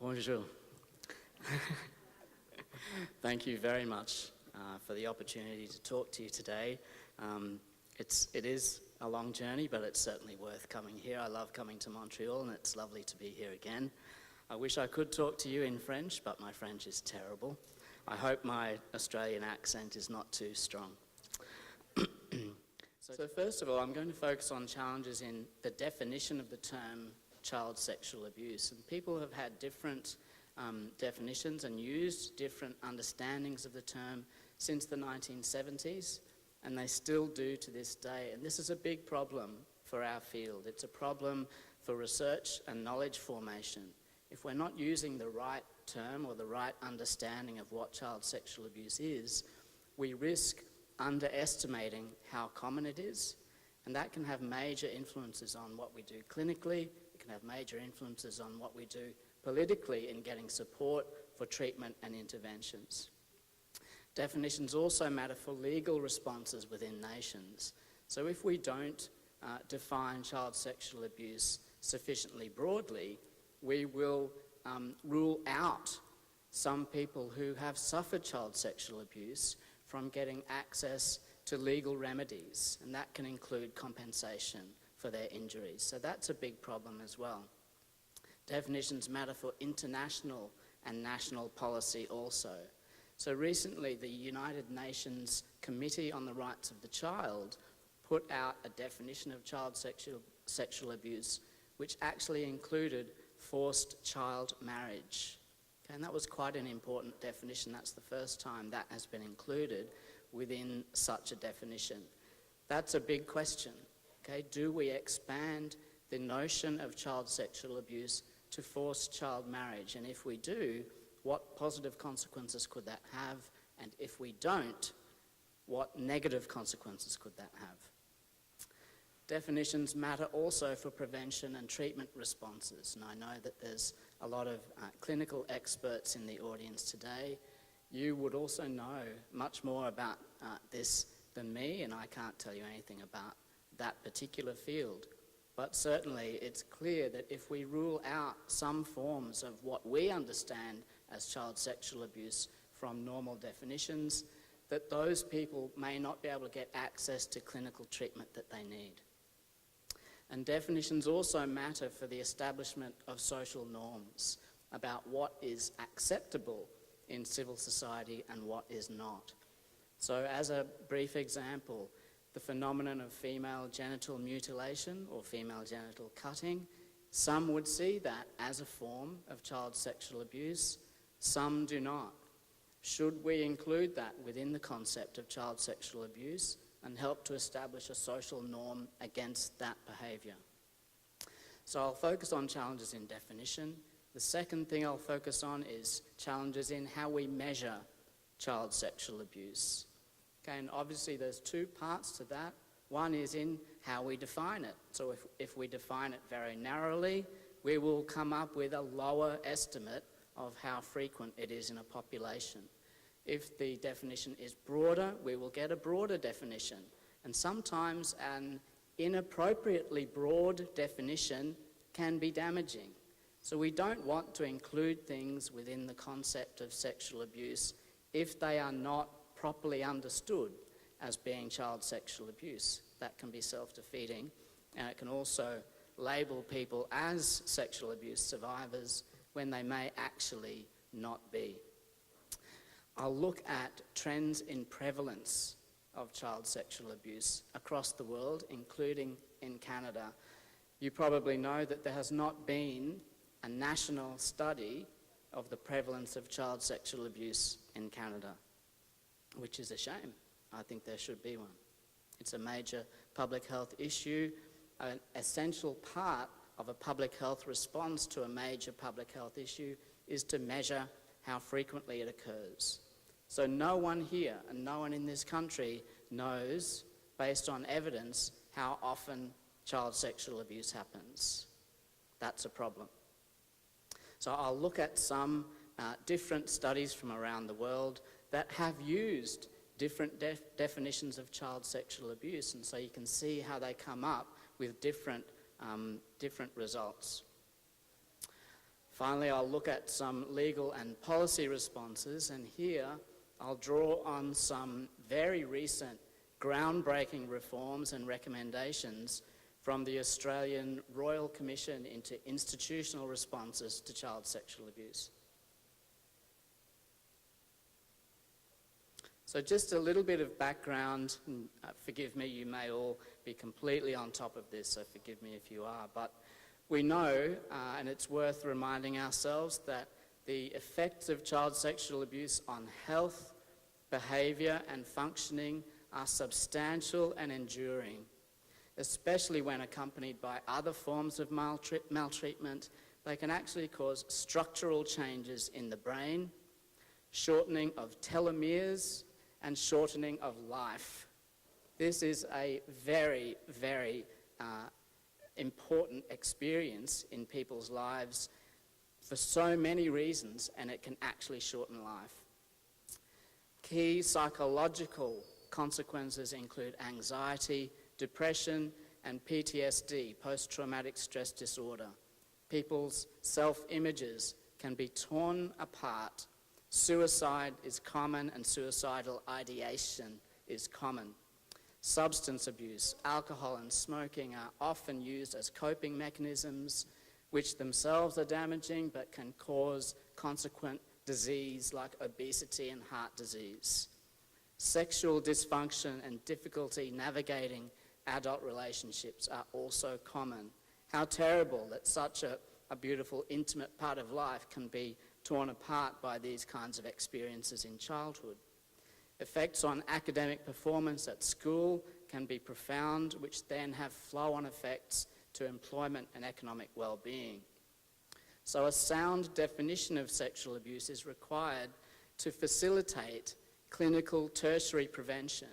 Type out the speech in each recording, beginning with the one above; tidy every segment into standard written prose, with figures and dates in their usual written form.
Bonjour. Thank you very much for the opportunity to talk to you today. It is a long journey, but it's certainly worth coming here. I love coming to Montreal, and it's lovely to be here again. I wish I could talk to you in French, but my French is terrible. I hope my Australian accent is not too strong. So first of all, I'm going to focus on challenges in the definition of the term child sexual abuse. And people have had different definitions and used different understandings of the term since the 1970s, and they still do to this day. And this is a big problem for our field. It's a problem for research and knowledge formation. If we're not using the right term or the right understanding of what child sexual abuse is, we risk underestimating how common it is, and that can have major influences on what we do clinically. It can have major influences on what we do politically in getting support for treatment and interventions. Definitions also matter for legal responses within nations. So if we don't define child sexual abuse sufficiently broadly, we will rule out some people who have suffered child sexual abuse from getting access to legal remedies, and that can include compensation for their injuries. So that's a big problem as well. Definitions matter for international and national policy also. So recently the United Nations Committee on the Rights of the Child put out a definition of child sexual abuse which actually included forced child marriage. Okay, and that was quite an important definition. That's the first time that has been included within such a definition. That's a big question. Okay, do we expand the notion of child sexual abuse to forced child marriage? And if we do, what positive consequences could that have? And if we don't, what negative consequences could that have? Definitions matter also for prevention and treatment responses. And I know that there's a lot of clinical experts in the audience today. You would also know much more about this than me, and I can't tell you anything about that particular field. But certainly it's clear that if we rule out some forms of what we understand as child sexual abuse from normal definitions, that those people may not be able to get access to clinical treatment that they need. And definitions also matter for the establishment of social norms about what is acceptable in civil society and what is not. So as a brief example, the phenomenon of female genital mutilation or female genital cutting, some would see that as a form of child sexual abuse, some do not. Should we include that within the concept of child sexual abuse and help to establish a social norm against that behaviour? So I'll focus on challenges in definition. The second thing I'll focus on is challenges in how we measure child sexual abuse. Okay, and obviously there's two parts to that. One is in how we define it. So if we define it very narrowly, we will come up with a lower estimate of how frequent it is in a population. If the definition is broader, we will get a broader definition. And sometimes an inappropriately broad definition can be damaging. So we don't want to include things within the concept of sexual abuse if they are not properly understood as being child sexual abuse. That can be self-defeating, and it can also label people as sexual abuse survivors when they may actually not be. I'll look at trends in prevalence of child sexual abuse across the world, including in Canada. You probably know that there has not been a national study of the prevalence of child sexual abuse in Canada, which is a shame. I think there should be one. It's a major public health issue. An essential part of a public health response to a major public health issue is to measure how frequently it occurs. So no one here and no one in this country knows, based on evidence, how often child sexual abuse happens. That's a problem. So I'll look at some different studies from around the world that have used different definitions of child sexual abuse, and so you can see how they come up with different results. Finally, I'll look at some legal and policy responses, and here I'll draw on some very recent groundbreaking reforms and recommendations from the Australian Royal Commission into Institutional Responses to Child Sexual Abuse. So just a little bit of background, and forgive me, you may all be completely on top of this, so forgive me if you are, but we know, and it's worth reminding ourselves, that the effects of child sexual abuse on health, behaviour and functioning are substantial and enduring, especially when accompanied by other forms of maltreatment. They can actually cause structural changes in the brain, shortening of telomeres, and shortening of life. This is a very, very important experience in people's lives for so many reasons, and it can actually shorten life. Key psychological consequences include anxiety, depression, and PTSD, post-traumatic stress disorder. People's self-images can be torn apart. Suicide is common, and suicidal ideation is common. Substance abuse, alcohol and smoking are often used as coping mechanisms, which themselves are damaging but can cause consequent disease like obesity and heart disease. Sexual dysfunction and difficulty navigating adult relationships are also common. How terrible that such a beautiful, intimate part of life can be torn apart by these kinds of experiences in childhood. Effects on academic performance at school can be profound, which then have flow-on effects to employment and economic well-being. So a sound definition of sexual abuse is required to facilitate clinical tertiary prevention,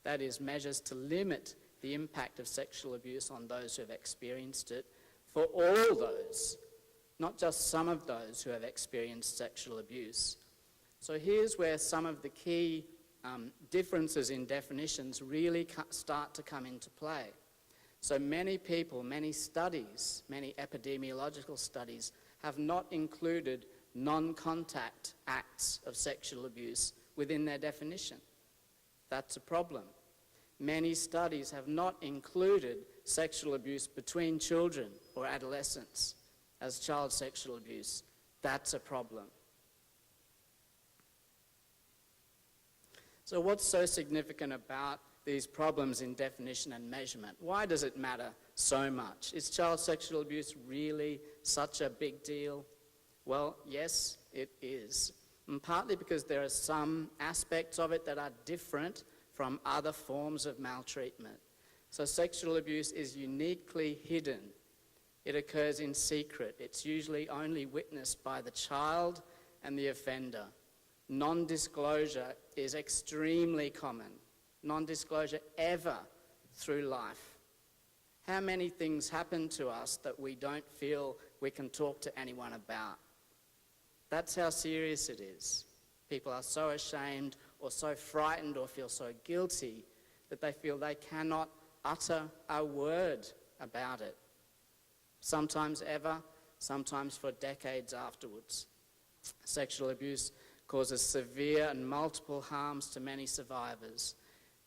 that is, measures to limit the impact of sexual abuse on those who have experienced it, for all those, not just some of those who have experienced sexual abuse. So here's where some of the key differences in definitions really start to come into play. So many people, many studies, many epidemiological studies have not included non-contact acts of sexual abuse within their definition. That's a problem. Many studies have not included sexual abuse between children or adolescents as child sexual abuse. That's a problem. So what's so significant about these problems in definition and measurement? Why does it matter so much? Is child sexual abuse really such a big deal? Well, yes, it is. And partly because there are some aspects of it that are different from other forms of maltreatment. So sexual abuse is uniquely hidden. It occurs in secret. It's usually only witnessed by the child and the offender. Non-disclosure is extremely common. Non-disclosure ever through life. How many things happen to us that we don't feel we can talk to anyone about? That's how serious it is. People are so ashamed or so frightened or feel so guilty that they feel they cannot utter a word about it. Sometimes ever, sometimes for decades afterwards. Sexual abuse causes severe and multiple harms to many survivors.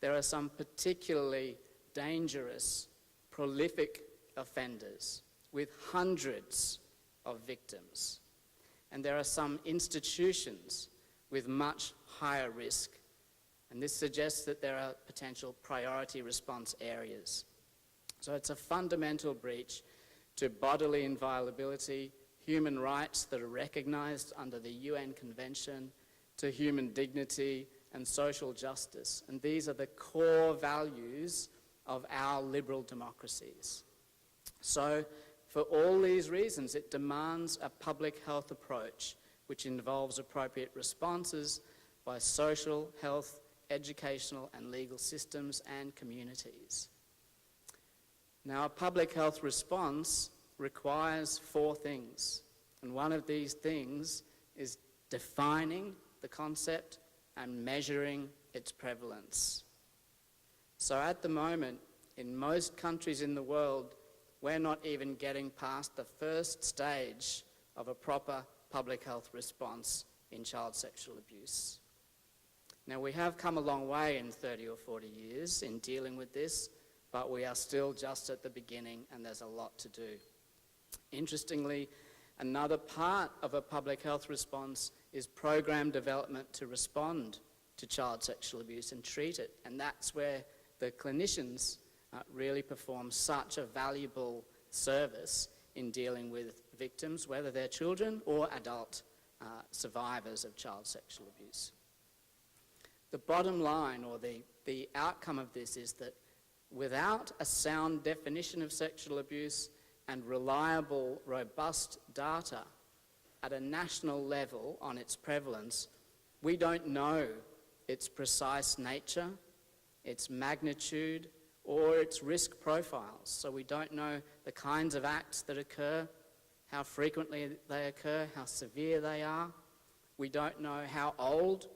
There are some particularly dangerous, prolific offenders with hundreds of victims. And there are some institutions with much higher risk. And this suggests that there are potential priority response areas. So it's a fundamental breach to bodily inviolability, human rights that are recognised under the UN Convention, to human dignity and social justice. And these are the core values of our liberal democracies. So for all these reasons, it demands a public health approach which involves appropriate responses by social, health, educational and legal systems and communities. Now, a public health response requires 4 things. And one of these things is defining the concept and measuring its prevalence. So at the moment, in most countries in the world, we're not even getting past the first stage of a proper public health response in child sexual abuse. Now, we have come a long way in 30 or 40 years in dealing with this, but we are still just at the beginning and there's a lot to do. Interestingly, another part of a public health response is program development to respond to child sexual abuse and treat it, and that's where the clinicians really perform such a valuable service in dealing with victims, whether they're children or adult survivors of child sexual abuse. The bottom line, or the outcome of this, is that without a sound definition of sexual abuse and reliable, robust data at a national level on its prevalence, we don't know its precise nature, its magnitude, or its risk profiles. So we don't know the kinds of acts that occur, how frequently they occur, how severe they are. We don't know how old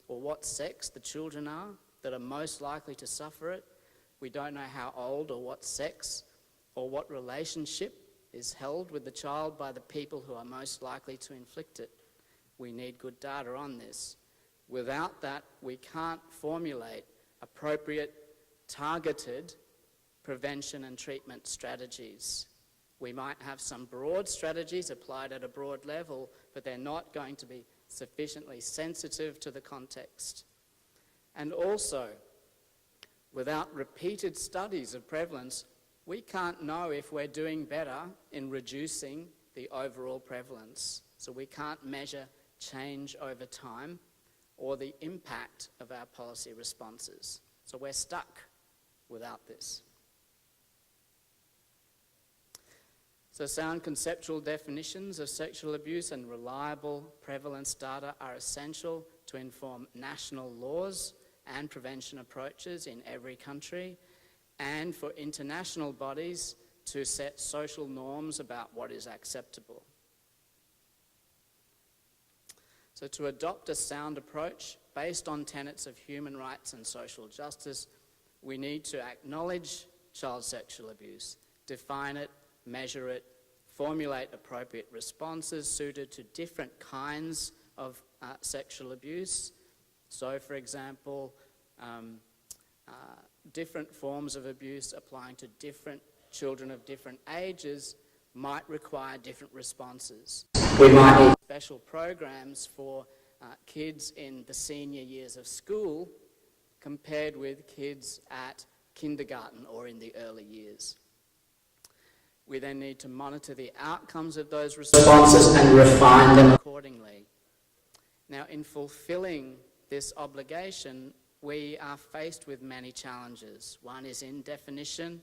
or what sex the children are that are most likely to suffer it. We don't know how old or what sex or what relationship is held with the child by the people who are most likely to inflict it. We need good data on this. Without that, we can't formulate appropriate, targeted prevention and treatment strategies. We might have some broad strategies applied at a broad level, but they're not going to be sufficiently sensitive to the context. And also, without repeated studies of prevalence, we can't know if we're doing better in reducing the overall prevalence. So we can't measure change over time or the impact of our policy responses. So we're stuck without this. So sound conceptual definitions of sexual abuse and reliable prevalence data are essential to inform national laws and prevention approaches in every country, and for international bodies to set social norms about what is acceptable. So to adopt a sound approach based on tenets of human rights and social justice, we need to acknowledge child sexual abuse, define it, measure it, formulate appropriate responses suited to different kinds of sexual abuse. So, for example, different forms of abuse applying to different children of different ages might require different responses. We might need special programs for kids in the senior years of school compared with kids at kindergarten or in the early years. We then need to monitor the outcomes of those responses and refine them accordingly. Now, in fulfilling this obligation, we are faced with many challenges. One is in definition,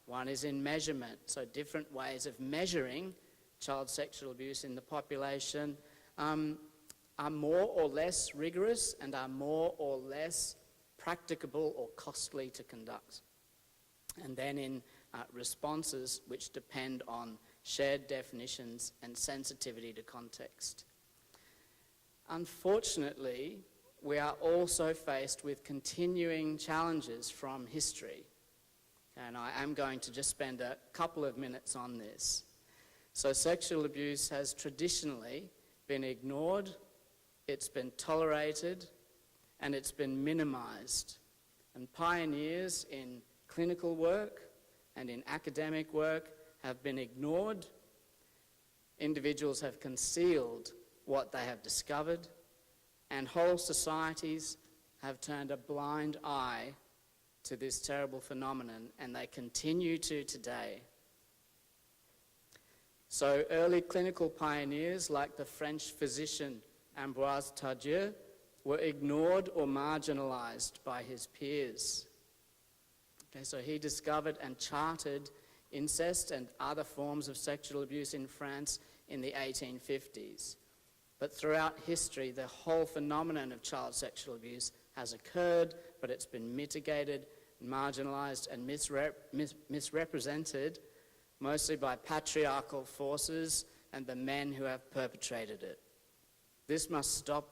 one is in measurement. So different ways of measuring child sexual abuse in the population are more or less rigorous and are more or less practicable or costly to conduct. And then in responses which depend on shared definitions and sensitivity to context. Unfortunately, we are also faced with continuing challenges from history. And I am going to just spend a couple of minutes on this. So sexual abuse has traditionally been ignored, it's been tolerated, and it's been minimized. And pioneers in clinical work and in academic work have been ignored. Individuals have concealed what they have discovered, and whole societies have turned a blind eye to this terrible phenomenon, and they continue to today. So early clinical pioneers like the French physician Ambroise Tardieu were ignored or marginalized by his peers. Okay, so he discovered and charted incest and other forms of sexual abuse in France in the 1850s. But throughout history, the whole phenomenon of child sexual abuse has occurred, but it's been mitigated, marginalized, and misrepresented, mostly by patriarchal forces and the men who have perpetrated it. This must stop.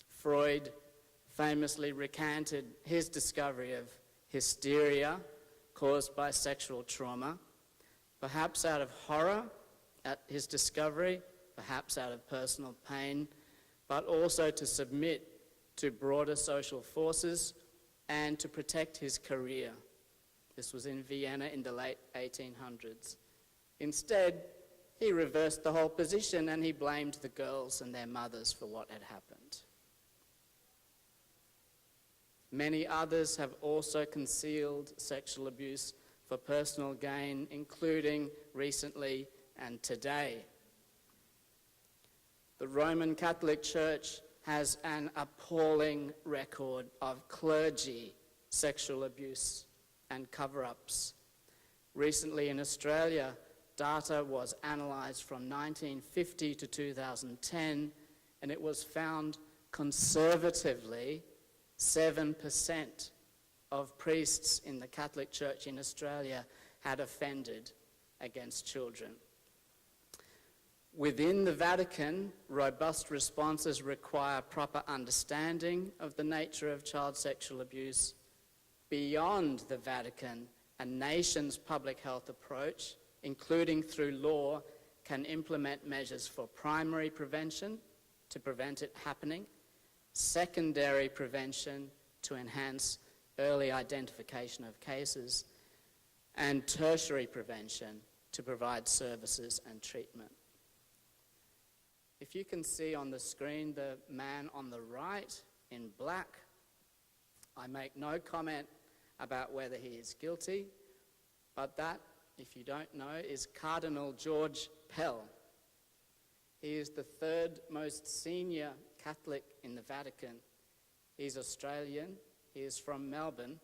Freud famously recanted his discovery of hysteria caused by sexual trauma, perhaps out of horror at his discovery, perhaps out of personal pain, but also to submit to broader social forces and to protect his career. This was in Vienna in the late 1800s. Instead, he reversed the whole position and he blamed the girls and their mothers for what had happened. Many others have also concealed sexual abuse for personal gain, including recently and today. The Roman Catholic Church has an appalling record of clergy sexual abuse and cover-ups. Recently in Australia, data was analysed from 1950 to 2010, and it was found conservatively 7% of priests in the Catholic Church in Australia had offended against children. Within the Vatican, robust responses require proper understanding of the nature of child sexual abuse. Beyond the Vatican, a nation's public health approach, including through law, can implement measures for primary prevention to prevent it happening, secondary prevention to enhance early identification of cases, and tertiary prevention to provide services and treatment. If you can see on the screen the man on the right in black, I make no comment about whether he is guilty, but that, if you don't know, is Cardinal George Pell. He is the third most senior Catholic in the Vatican. He's Australian, he is from Melbourne,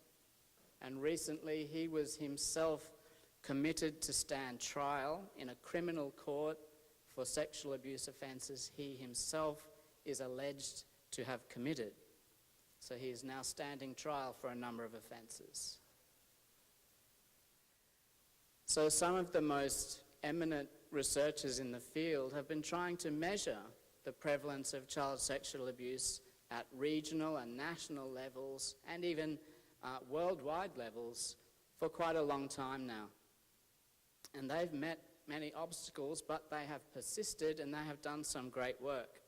and recently he was himself committed to stand trial in a criminal court for sexual abuse offences he himself is alleged to have committed. So he is now standing trial for a number of offences. So some of the most eminent researchers in the field have been trying to measure the prevalence of child sexual abuse at regional and national levels and even worldwide levels for quite a long time now. And they've met many obstacles, but they have persisted and they have done some great work.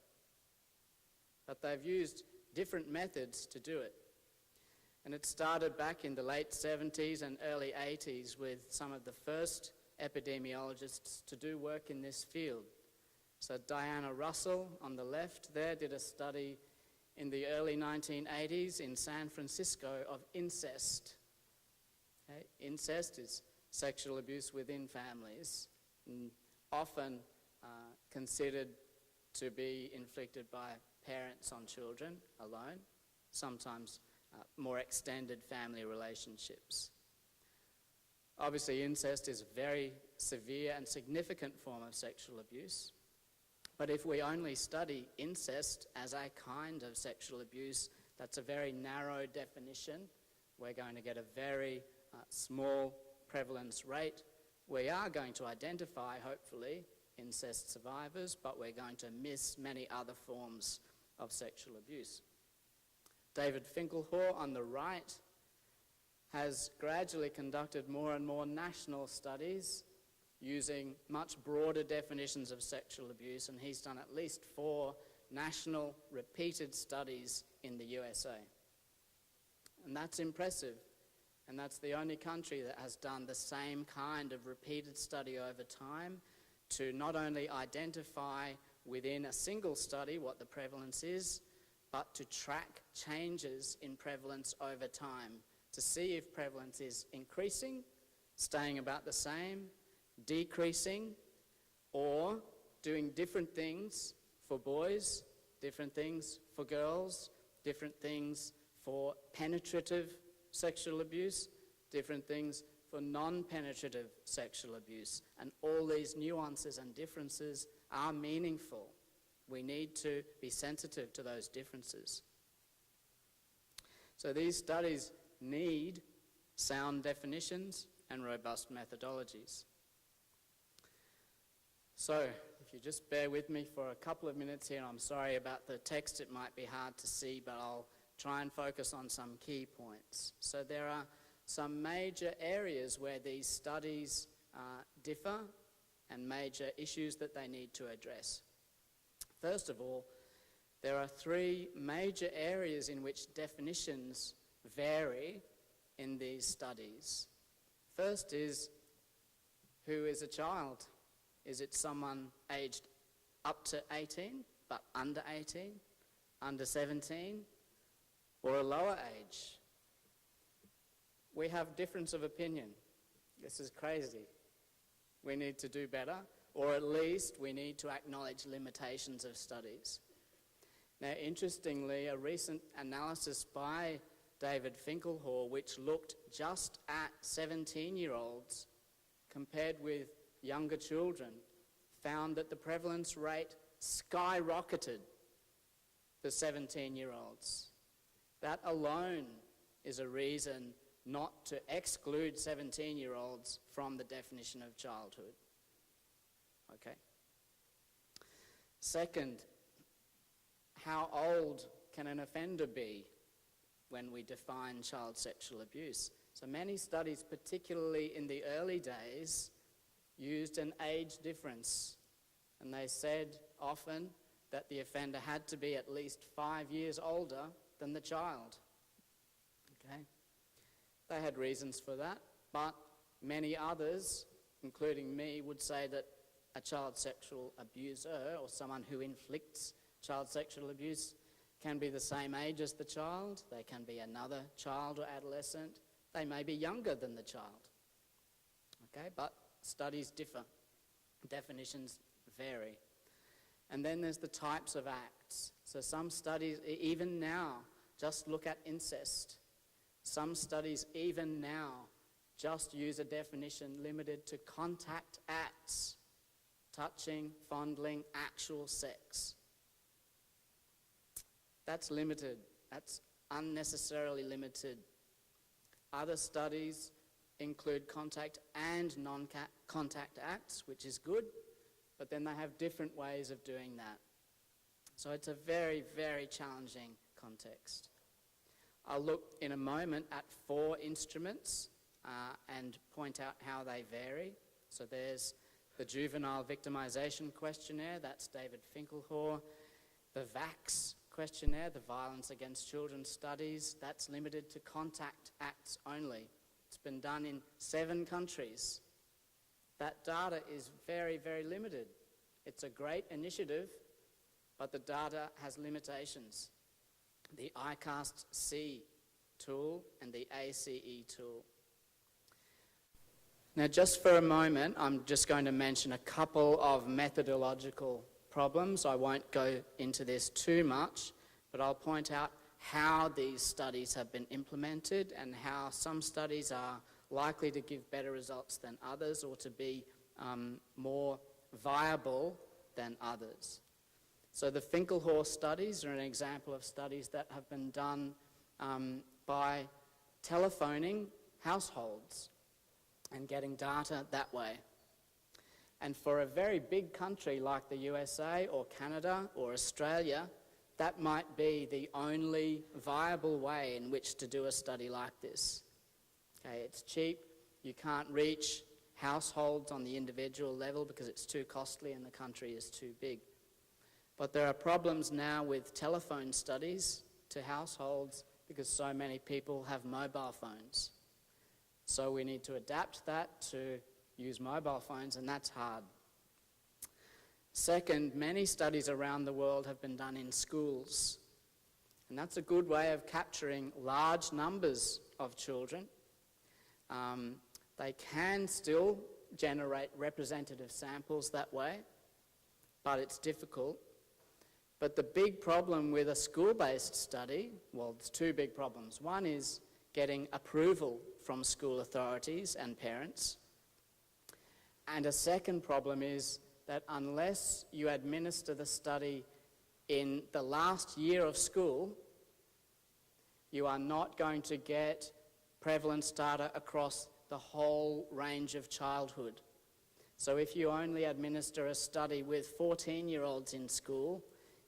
But they've used different methods to do it. And it started back in the late 70s and early 80s with some of the first epidemiologists to do work in this field. So Diana Russell on the left there did a study in the early 1980s in San Francisco of incest. Okay? Incest is sexual abuse within families, and often considered to be inflicted by parents on children alone, sometimes more extended family relationships. Obviously, incest is a very severe and significant form of sexual abuse, but if we only study incest as a kind of sexual abuse, that's a very narrow definition. We're going to get a very small prevalence rate. We are going to identify, hopefully, incest survivors, but we're going to miss many other forms of sexual abuse. David Finkelhor on the right has gradually conducted more and more national studies using much broader definitions of sexual abuse, and he's done at least 4 national repeated studies in the USA. And that's impressive. And that's the only country that has done the same kind of repeated study over time to not only identify within a single study what the prevalence is, but to track changes in prevalence over time to see if prevalence is increasing, staying about the same, decreasing, or doing different things for boys, different things for girls, different things for penetrative sexual abuse, different things for non-penetrative sexual abuse. And all these nuances and differences are meaningful. We need to be sensitive to those differences. So these studies need sound definitions and robust methodologies. So if you just bear with me for a couple of minutes here, I'm sorry about the text, it might be hard to see, but I'll try and focus on some key points. So there are some major areas where these studies differ and major issues that they need to address. First of all, there are three major areas in which definitions vary in these studies. First is, who is a child? Is it someone aged up to 18, but under 18, under 17, or a lower age? We have difference of opinion. This is crazy. We need to do better, or at least we need to acknowledge limitations of studies. Now, interestingly, a recent analysis by David Finkelhor, which looked just at 17-year-olds compared with younger children, found that the prevalence rate skyrocketed for 17-year-olds. That alone is a reason not to exclude 17-year-olds from the definition of childhood. Okay. Second, how old can an offender be when we define child sexual abuse? So many studies, particularly in the early days, used an age difference. And they said often that the offender had to be at least 5 years older than the child. Okay? They had reasons for that, but many others, including me, would say that a child sexual abuser or someone who inflicts child sexual abuse can be the same age as the child. They can be another child or adolescent. They may be younger than the child. Okay, but studies differ. Definitions vary. And then there's the types of acts. So some studies, even now, just look at incest. Some studies, even now, just use a definition limited to contact acts, touching, fondling, actual sex. That's limited. That's unnecessarily limited. Other studies include contact and non-contact acts, which is good, but then they have different ways of doing that. So it's a very, very challenging context. I'll look in a moment at 4 instruments and point out how they vary. So there's the Juvenile Victimisation Questionnaire, that's David Finkelhor. The VAX questionnaire, the Violence Against Children Studies, that's limited to contact acts only. It's been done in 7 countries. That data is very, very limited. It's a great initiative, but the data has limitations. The ICAST-C tool and the ACE tool. Now, just for a moment, I'm just going to mention a couple of methodological problems. I won't go into this too much, but I'll point out how these studies have been implemented and how some studies are likely to give better results than others or to be more viable than others. So the Finkelhor studies are an example of studies that have been done by telephoning households and getting data that way. And for a very big country like the USA or Canada or Australia, that might be the only viable way in which to do a study like this. Okay, it's cheap. You can't reach households on the individual level because it's too costly and the country is too big. But there are problems now with telephone studies to households because so many people have mobile phones. So we need to adapt that to use mobile phones, and that's hard. Second, many studies around the world have been done in schools. And that's a good way of capturing large numbers of children. They can still generate representative samples that way, but it's difficult. But the big problem with a school-based study, well, there's 2 big problems. One is getting approval from school authorities and parents. And a second problem is that unless you administer the study in the last year of school, you are not going to get prevalence data across the whole range of childhood. So if you only administer a study with 14-year-olds in school,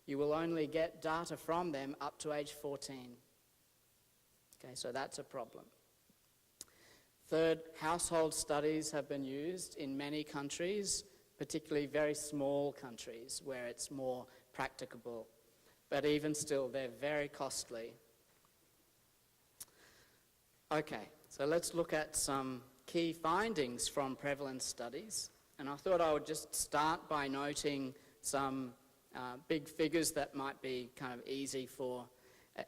you will only get data from them up to age 14. Okay, so that's a problem. Third, household studies have been used in many countries, particularly very small countries where it's more practicable. But even still, they're very costly. Okay, so let's look at some key findings from prevalence studies. And I thought I would just start by noting some big figures that might be kind of easy for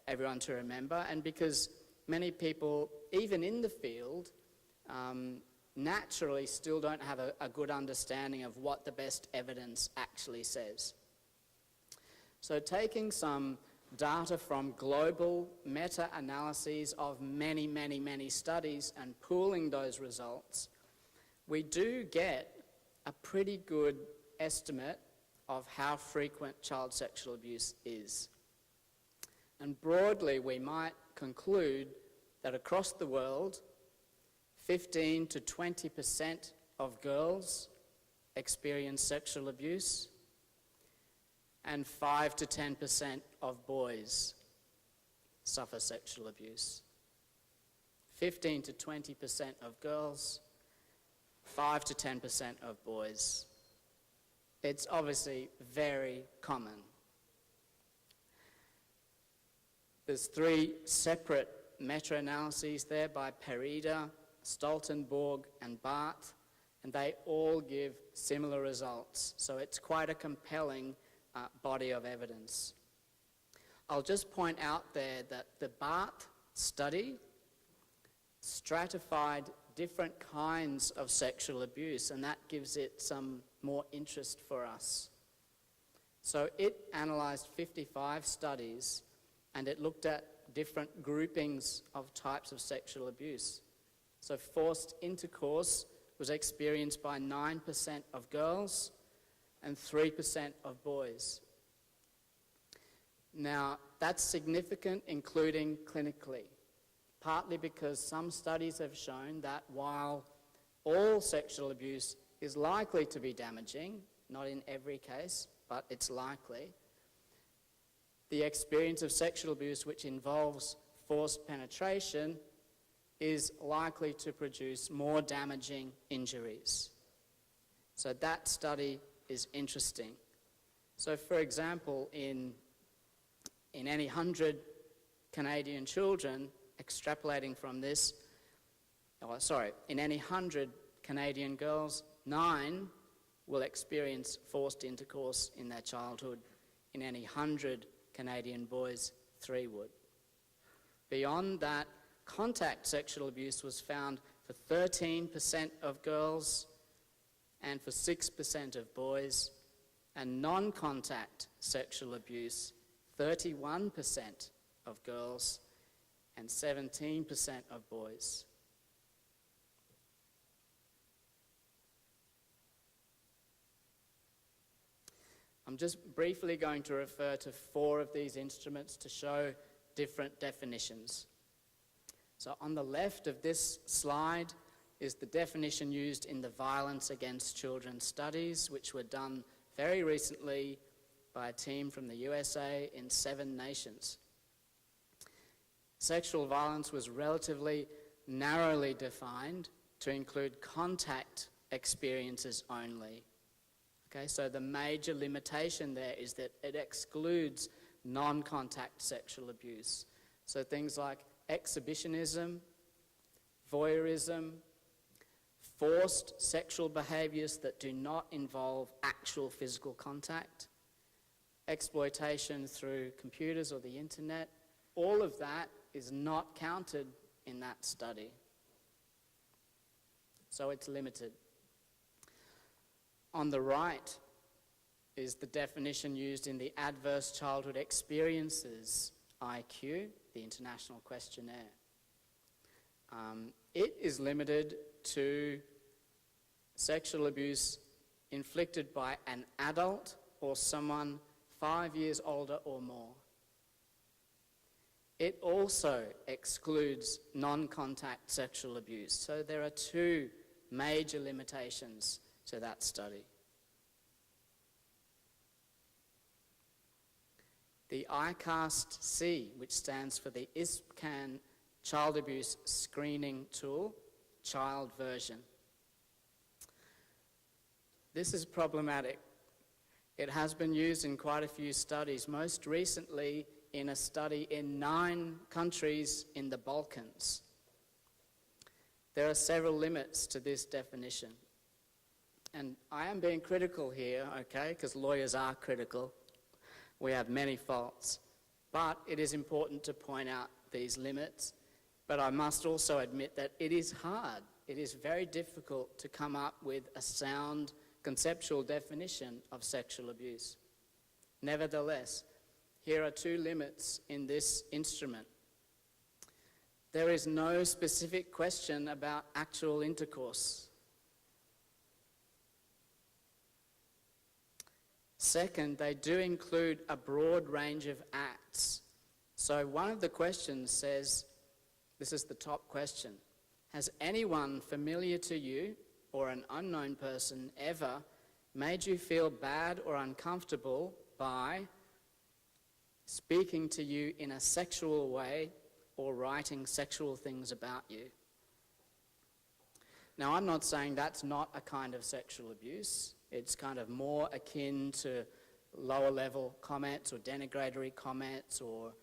everyone to remember. And because many people, even in the field, naturally still don't have a good understanding of what the best evidence actually says. So taking some data from global meta-analyses of many, many, many studies and pooling those results, we do get a pretty good estimate of how frequent child sexual abuse is. And broadly, we might conclude that across the world, 15 to 20% of girls experience sexual abuse, and 5 to 10% of boys suffer sexual abuse. 15 to 20% of girls, 5 to 10% of boys. It's obviously very common. There's 3 separate meta-analyses there by Perida, Stoltenborg and Barth, and they all give similar results. So it's quite a compelling body of evidence. I'll just point out there that the Barth study stratified different kinds of sexual abuse, and that gives it some more interest for us. So it analysed 55 studies, and it looked at different groupings of types of sexual abuse. So forced intercourse was experienced by 9% of girls and 3% of boys. Now, that's significant, including clinically, partly because some studies have shown that while all sexual abuse is likely to be damaging, not in every case, but it's likely, the experience of sexual abuse which involves forced penetration is likely to produce more damaging injuries. So that study is interesting. So for example, in any 100 Canadian children, extrapolating from this, in any 100 Canadian girls, 9 will experience forced intercourse in their childhood. In any 100 Canadian boys, 3 would. Beyond that, contact sexual abuse was found for 13% of girls and for 6% of boys, and non-contact sexual abuse, 31% of girls and 17% of boys. I'm just briefly going to refer to 4 of these instruments to show different definitions. So on the left of this slide is the definition used in the Violence Against Children studies, which were done very recently by a team from the USA in 7 nations. Sexual violence was relatively narrowly defined to include contact experiences only. Okay, so the major limitation there is that it excludes non-contact sexual abuse. So things like exhibitionism, voyeurism, forced sexual behaviours that do not involve actual physical contact, exploitation through computers or the internet, all of that is not counted in that study. So it's limited. On the right is the definition used in the Adverse Childhood Experiences IQ, the International Questionnaire. It is limited to sexual abuse inflicted by an adult or someone 5 years older or more. It also excludes non-contact sexual abuse. So there are 2 major limitations to that study. The ICAST-C, which stands for the ISPCAN Child Abuse Screening Tool, child version. This is problematic. It has been used in quite a few studies, most recently in a study in 9 countries in the Balkans. There are several limits to this definition. And I am being critical here, okay, because lawyers are critical. We have many faults. But it is important to point out these limits. But I must also admit that it is hard. It is very difficult to come up with a sound conceptual definition of sexual abuse. Nevertheless, here are 2 limits in this instrument. There is no specific question about actual intercourse. Second, they do include a broad range of acts. So one of the questions says, this is the top question, has anyone familiar to you or an unknown person ever made you feel bad or uncomfortable by speaking to you in a sexual way or writing sexual things about you? Now, I'm not saying that's not a kind of sexual abuse. It's kind of more akin to lower level comments or denigratory comments or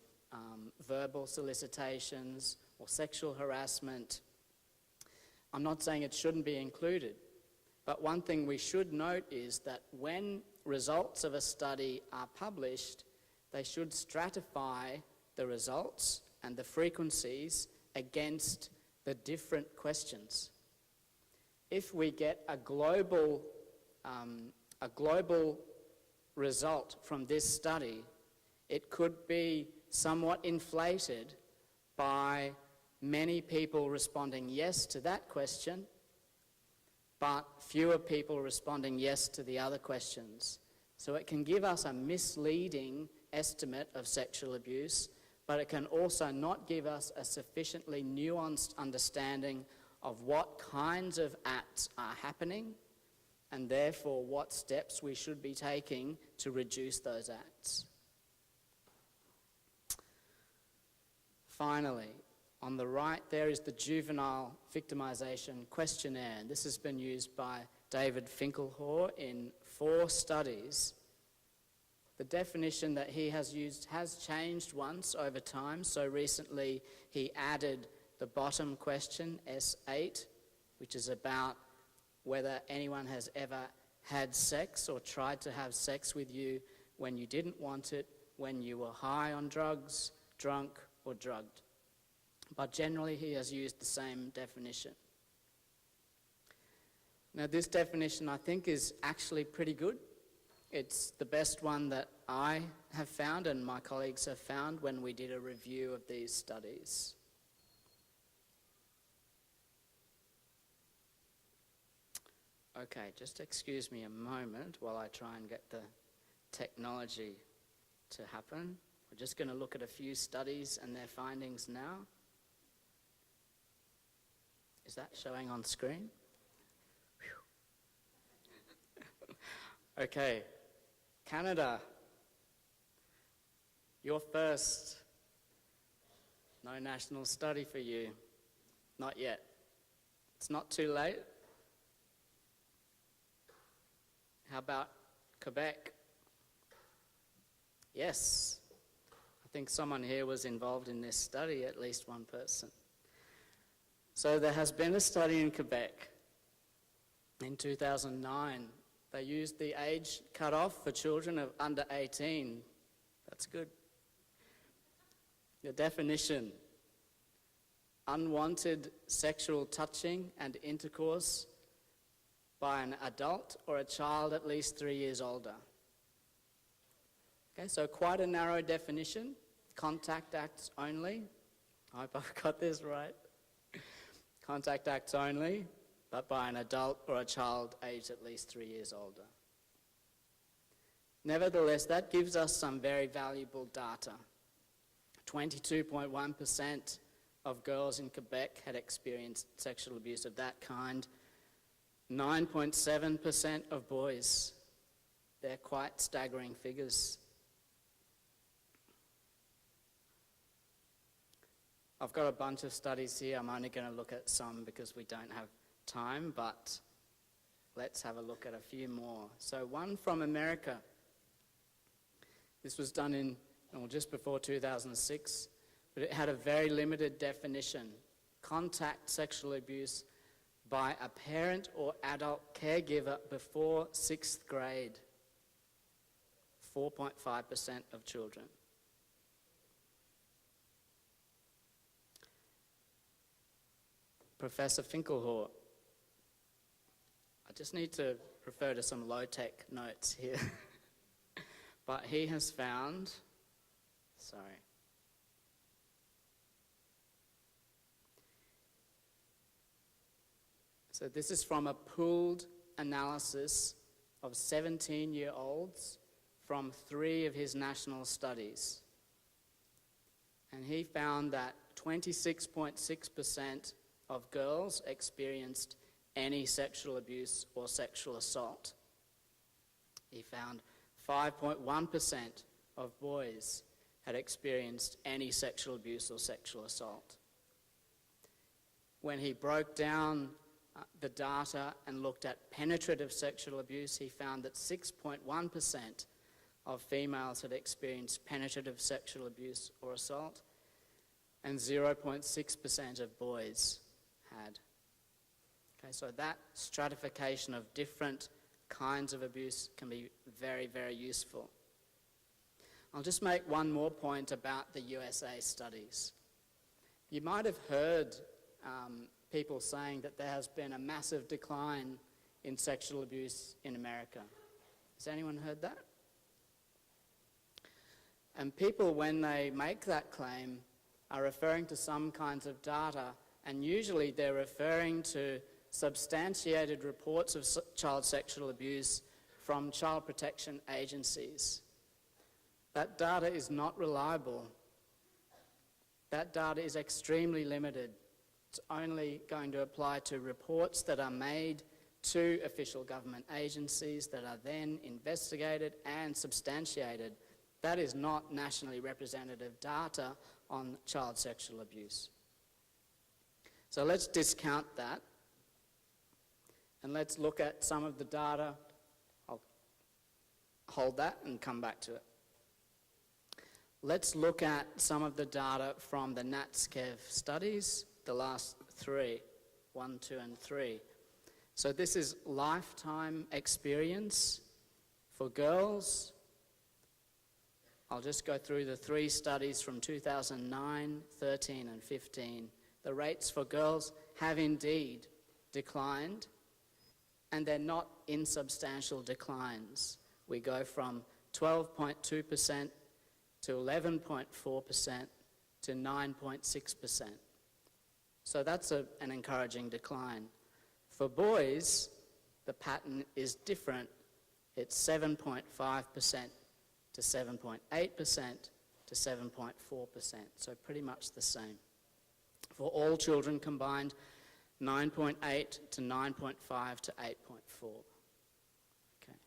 verbal solicitations or sexual harassment. I'm not saying it shouldn't be included, but one thing we should note is that when results of a study are published, they should stratify the results and the frequencies against the different questions. If we get a global result from this study, it could be somewhat inflated by many people responding yes to that question, but fewer people responding yes to the other questions. So it can give us a misleading estimate of sexual abuse, but it can also not give us a sufficiently nuanced understanding of what kinds of acts are happening and therefore what steps we should be taking to reduce those acts. Finally, on the right there is the Juvenile Victimisation Questionnaire. And this has been used by David Finkelhor in 4 studies. The definition that he has used has changed once over time. So recently he added the bottom question, S8, which is about whether anyone has ever had sex or tried to have sex with you when you didn't want it, when you were high on drugs, drunk, or drugged. But generally he has used the same definition. Now this definition I think is actually pretty good. It's the best one that I have found and my colleagues have found when we did a review of these studies. Okay, just excuse me a moment while I try and get the technology to happen. We're just going to look at a few studies and their findings now. Is that showing on screen? Okay, Canada, you're first. No national study for you. Not yet. It's not too late. How about Quebec? Yes. I think someone here was involved in this study, at least one person. So there has been a study in Quebec in 2009. They used the age cutoff for children of under 18. That's good. The definition: unwanted sexual touching and intercourse by an adult or a child at least 3 years older. Okay, so quite a narrow definition. Contact acts only. I hope I've got this right. Contact acts only, but by an adult or a child aged at least 3 years older. Nevertheless, that gives us some very valuable data. 22.1% of girls in Quebec had experienced sexual abuse of that kind. 9.7% of boys. They're quite staggering figures. I've got a bunch of studies here. I'm only going to look at some because we don't have time, but let's have a look at a few more. So one from America. This was done in, well, just before 2006, but it had a very limited definition. Contact sexual abuse by a parent or adult caregiver before 6th grade. 4.5% of children. Professor Finkelhor. I just need to refer to some low-tech notes here. But he has found, So this is from a pooled analysis of 17-year-olds from 3 of his national studies. And he found that 26.6% of girls experienced any sexual abuse or sexual assault. He found 5.1% of boys had experienced any sexual abuse or sexual assault. When he broke down the data and looked at penetrative sexual abuse, he found that 6.1% of females had experienced penetrative sexual abuse or assault, and 0.6% of boys had. Okay, so that stratification of different kinds of abuse can be very, very useful. I'll just make one more point about the USA studies. You might have heard people saying that there has been a massive decline in sexual abuse in America. Has anyone heard that? And people, when they make that claim, are referring to some kinds of data, and usually they're referring to substantiated reports of child sexual abuse from child protection agencies. That data is not reliable. That data is extremely limited. It's only going to apply to reports that are made to official government agencies that are then investigated and substantiated. That is not nationally representative data on child sexual abuse. So let's discount that, and let's look at some of the data. I'll hold that and come back to it. Let's look at some of the data from the NATSCEV studies, the last 3, 1, 2, and 3. So this is lifetime experience for girls. I'll just go through the 3 studies from 2009, 13, and 15. The rates for girls have indeed declined, and they're not insubstantial declines. We go from 12.2% to 11.4% to 9.6%. So that's an encouraging decline. For boys, the pattern is different. It's 7.5% to 7.8% to 7.4%, so pretty much the same. For all children combined, 9.8 to 9.5 to 8.4. Okay.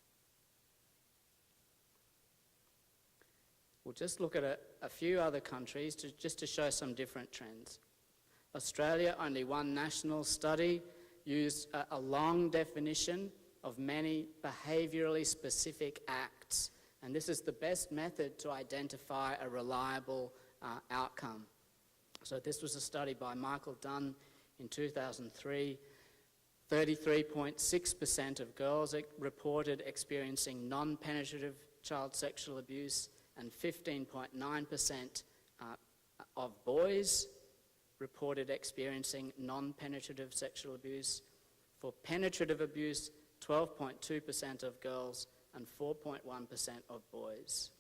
We'll just look at a few other countries just to show some different trends. Australia, only one national study, used a long definition of many behaviourally specific acts, and this is the best method to identify a reliable outcome. So this was a study by Michael Dunn in 2003. 33.6% of girls reported experiencing non-penetrative child sexual abuse, and 15.9% of boys reported experiencing non-penetrative sexual abuse. For penetrative abuse, 12.2% of girls and 4.1% of boys.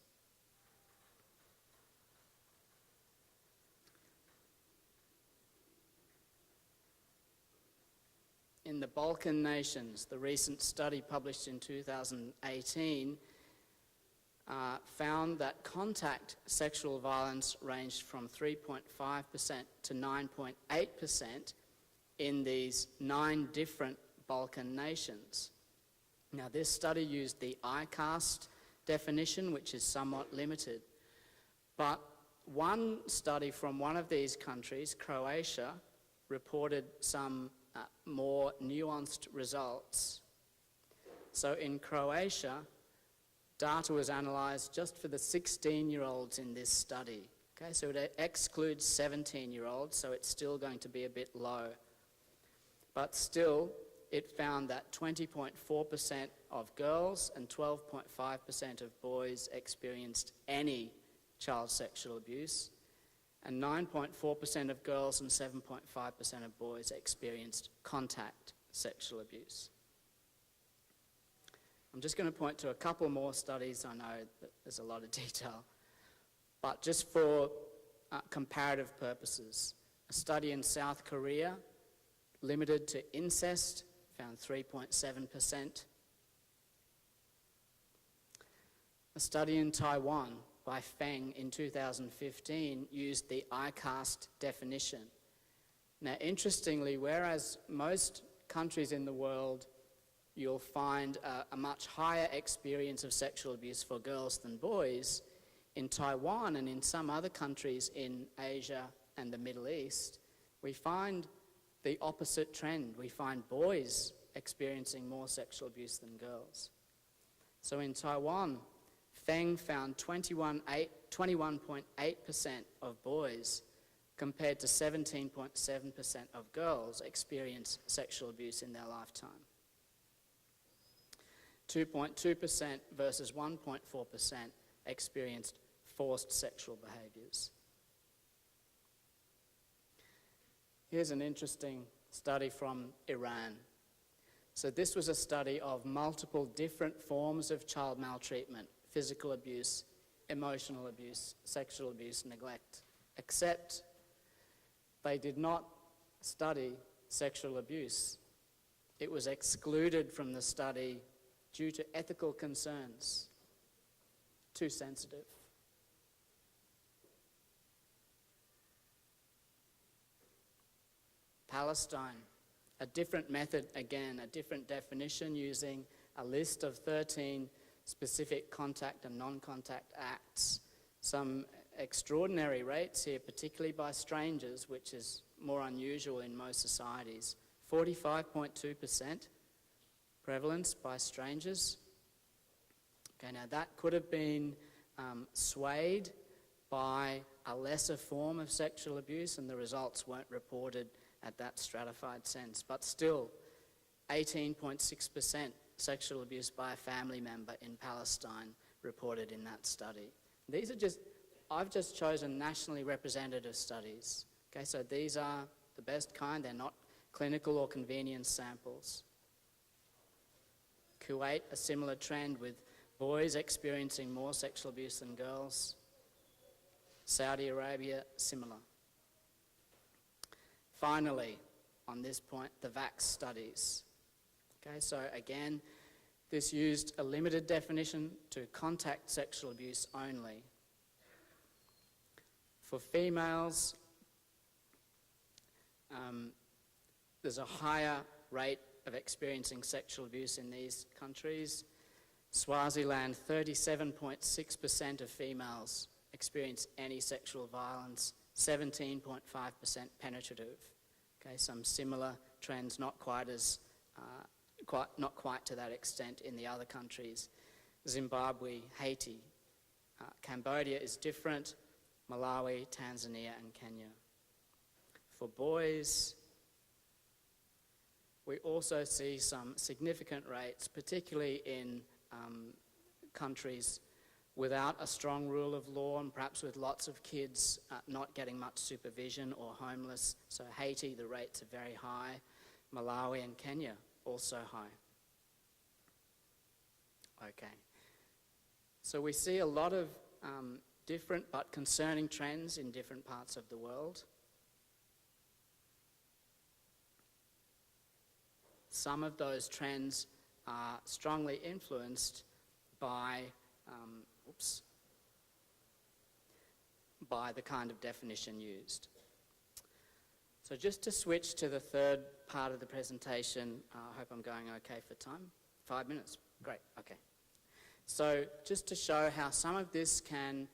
In the Balkan nations, the recent study published in 2018 found that contact sexual violence ranged from 3.5% to 9.8% in these 9 different Balkan nations. Now, this study used the ICAST definition, which is somewhat limited, but One study from one of these countries, Croatia, reported some more nuanced results. So in Croatia, data was analysed just for the 16-year-olds in this study. Okay, so it excludes 17-year-olds, so it's still going to be a bit low. But still, it found that 20.4% of girls and 12.5% of boys experienced any child sexual abuse, and 9.4% of girls and 7.5% of boys experienced contact sexual abuse. I'm just going to point to a couple more studies. I know that there's a lot of detail, but just for comparative purposes, a study in South Korea limited to incest found 3.7%. A study in Taiwan by Feng in 2015 used the ICAST definition. Now, interestingly, whereas most countries in the world you'll find a much higher experience of sexual abuse for girls than boys, in Taiwan and in some other countries in Asia and the Middle East, we find the opposite trend. We find boys experiencing more sexual abuse than girls. So in Taiwan, Feng found 21.8% of boys compared to 17.7% of girls experience sexual abuse in their lifetime. 2.2% versus 1.4% experienced forced sexual behaviours. Here's an interesting study from Iran. So this was a study of multiple different forms of child maltreatment, physical abuse, emotional abuse, sexual abuse, neglect, except they did not study sexual abuse. It was excluded from the study due to ethical concerns. Too sensitive. Palestine, a different method again, a different definition using a list of 13 specific contact and non-contact acts. Some extraordinary rates here, particularly by strangers, which is more unusual in most societies. 45.2% prevalence by strangers. Okay, now that could have been swayed by a lesser form of sexual abuse, and the results weren't reported at that stratified sense. But still, 18.6% sexual abuse by a family member in Palestine reported in that study. These are I've just chosen nationally representative studies. Okay, so these are the best kind. They're not clinical or convenience samples. Kuwait, a similar trend with boys experiencing more sexual abuse than girls. Saudi Arabia, similar. Finally, on this point, the VAX studies. Okay, so again, this used a limited definition to contact sexual abuse only. For females, there's a higher rate of experiencing sexual abuse in these countries. Swaziland, 37.6% of females experience any sexual violence, 17.5% penetrative. Okay, some similar trends, not quite to that extent in the other countries. Zimbabwe, Haiti, Cambodia is different, Malawi, Tanzania and Kenya. For boys, we also see some significant rates, particularly in countries without a strong rule of law and perhaps with lots of kids not getting much supervision or homeless. So Haiti, the rates are very high. Malawi and Kenya, also high. Okay. So we see a lot of different but concerning trends in different parts of the world. Some of those trends are strongly influenced by the kind of definition used. So just to switch to the third part of the presentation, I hope I'm going okay for time. 5 minutes? Great, okay. So just to show how some of this can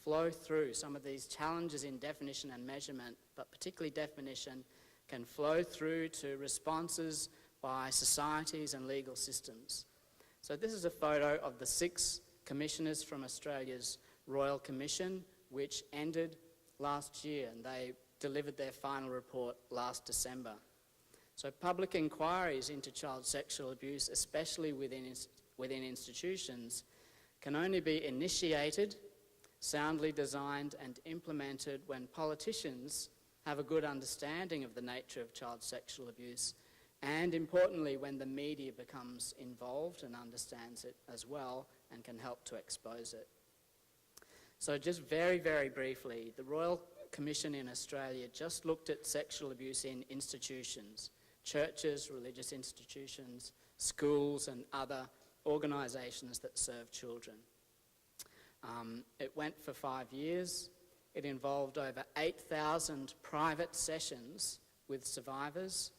flow through some of these challenges in definition and measurement, but particularly definition, can flow through to responses by societies and legal systems. So this is a photo of the 6 commissioners from Australia's Royal Commission, which ended last year, and they delivered their final report last December. So public inquiries into child sexual abuse, especially within institutions, can only be initiated, soundly designed and implemented when politicians have a good understanding of the nature of child sexual abuse, and importantly when the media becomes involved and understands it as well and can help to expose it. So just very, very briefly, the Royal Commission in Australia just looked at sexual abuse in institutions, churches, religious institutions, schools and other organisations that serve children. It went for 5 years. It involved over 8,000 private sessions with survivors.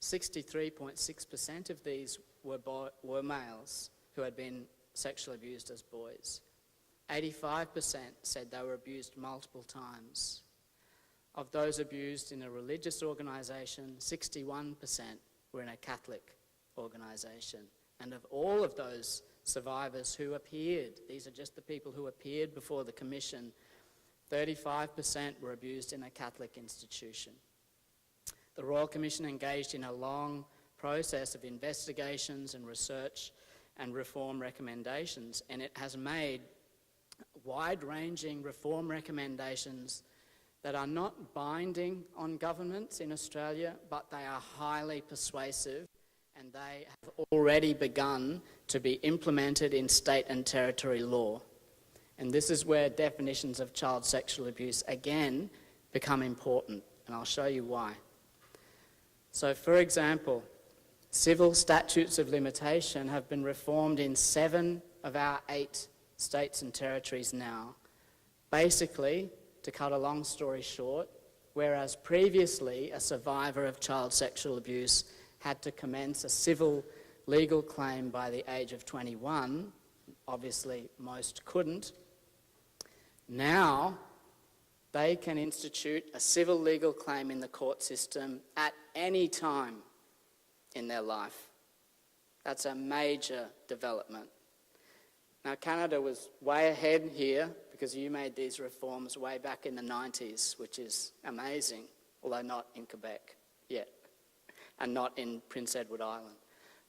63.6% of these were males who had been sexually abused as boys. 85% said they were abused multiple times. Of those abused in a religious organisation, 61% were in a Catholic organisation. And of all of those survivors who appeared, these are just the people who appeared before the Commission, 35% were abused in a Catholic institution. The Royal Commission engaged in a long process of investigations and research and reform recommendations, and it has made wide-ranging reform recommendations that are not binding on governments in Australia, but they are highly persuasive, and they have already begun to be implemented in state and territory law. And this is where definitions of child sexual abuse again become important, and I'll show you why. So, for example, civil statutes of limitation have been reformed in 7 of our 8 states and territories now. Basically, to cut a long story short, whereas previously a survivor of child sexual abuse had to commence a civil legal claim by the age of 21, obviously most couldn't, now they can institute a civil legal claim in the court system at any time in their life. That's a major development. Now, Canada was way ahead here because you made these reforms way back in the 90s, which is amazing, although not in Quebec yet, and not in Prince Edward Island.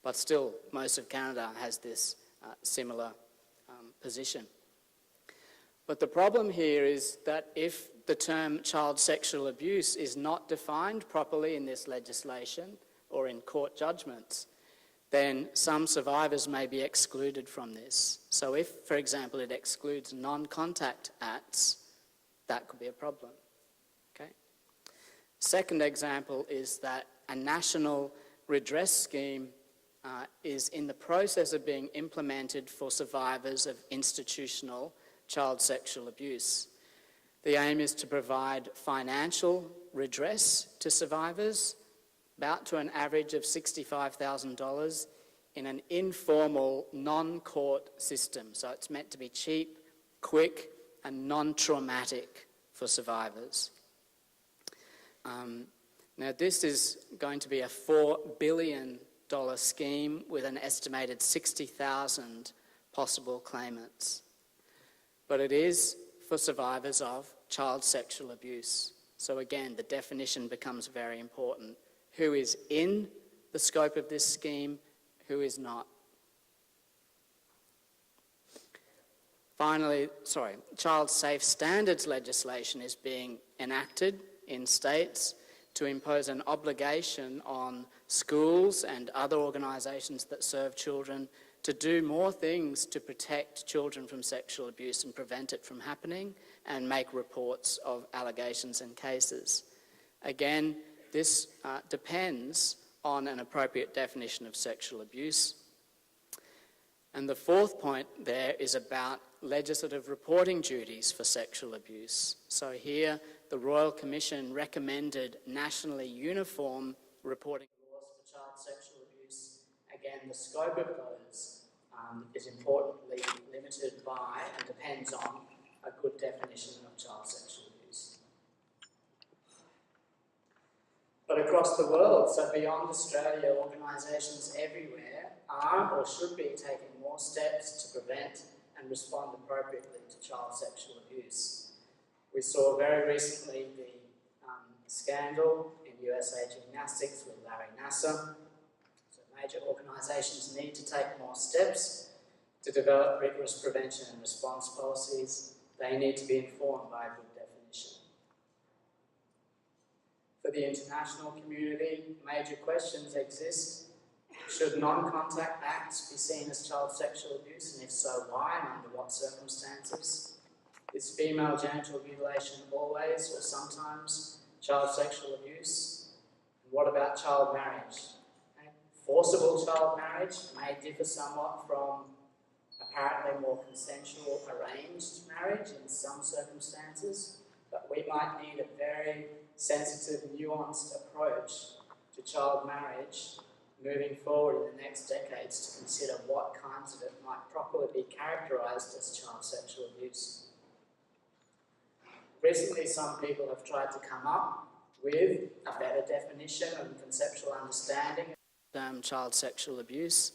But still, most of Canada has this similar position. But the problem here is that if the term child sexual abuse is not defined properly in this legislation or in court judgments, then some survivors may be excluded from this. So if, for example, it excludes non-contact acts, that could be a problem. Okay? Second example is that a national redress scheme is in the process of being implemented for survivors of institutional child sexual abuse. The aim is to provide financial redress to survivors, about to an average of $65,000 in an informal, non-court system. So it's meant to be cheap, quick, and non-traumatic for survivors. Now this is going to be a $4 billion scheme with an estimated 60,000 possible claimants. But it is for survivors of child sexual abuse. So again, the definition becomes very important. Who is in the scope of this scheme, who is not. Finally, child safe standards legislation is being enacted in states to impose an obligation on schools and other organisations that serve children to do more things to protect children from sexual abuse and prevent it from happening and make reports of allegations and cases. Again, this depends on an appropriate definition of sexual abuse. And the fourth point there is about legislative reporting duties for sexual abuse. So here, the Royal Commission recommended nationally uniform reporting laws for child sexual abuse. Again, the scope of those is importantly limited by and depends on a good good definition of child sexual abuse. But across the world, so beyond Australia, organisations everywhere are or should be taking more steps to prevent and respond appropriately to child sexual abuse. We saw very recently the scandal in USA Gymnastics with Larry Nassar. So major organisations need to take more steps to develop rigorous prevention and response policies. They need to be informed by a good definition. For the international community, major questions exist. Should non-contact acts be seen as child sexual abuse, and if so, why and under what circumstances? Is female genital mutilation always or sometimes child sexual abuse? And what about child marriage? Okay. Forcible child marriage may differ somewhat from apparently more consensual arranged marriage in some circumstances, but we might need a very sensitive, nuanced approach to child marriage moving forward in the next decades to consider what kinds of it might properly be characterised as child sexual abuse. Recently, some people have tried to come up with a better definition and conceptual understanding of the term child sexual abuse.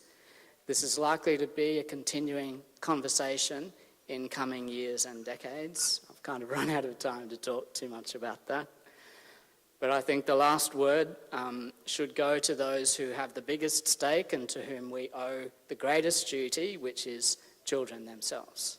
This is likely to be a continuing conversation in coming years and decades. I've kind of run out of time to talk too much about that. But I think the last word should go to those who have the biggest stake and to whom we owe the greatest duty, which is children themselves.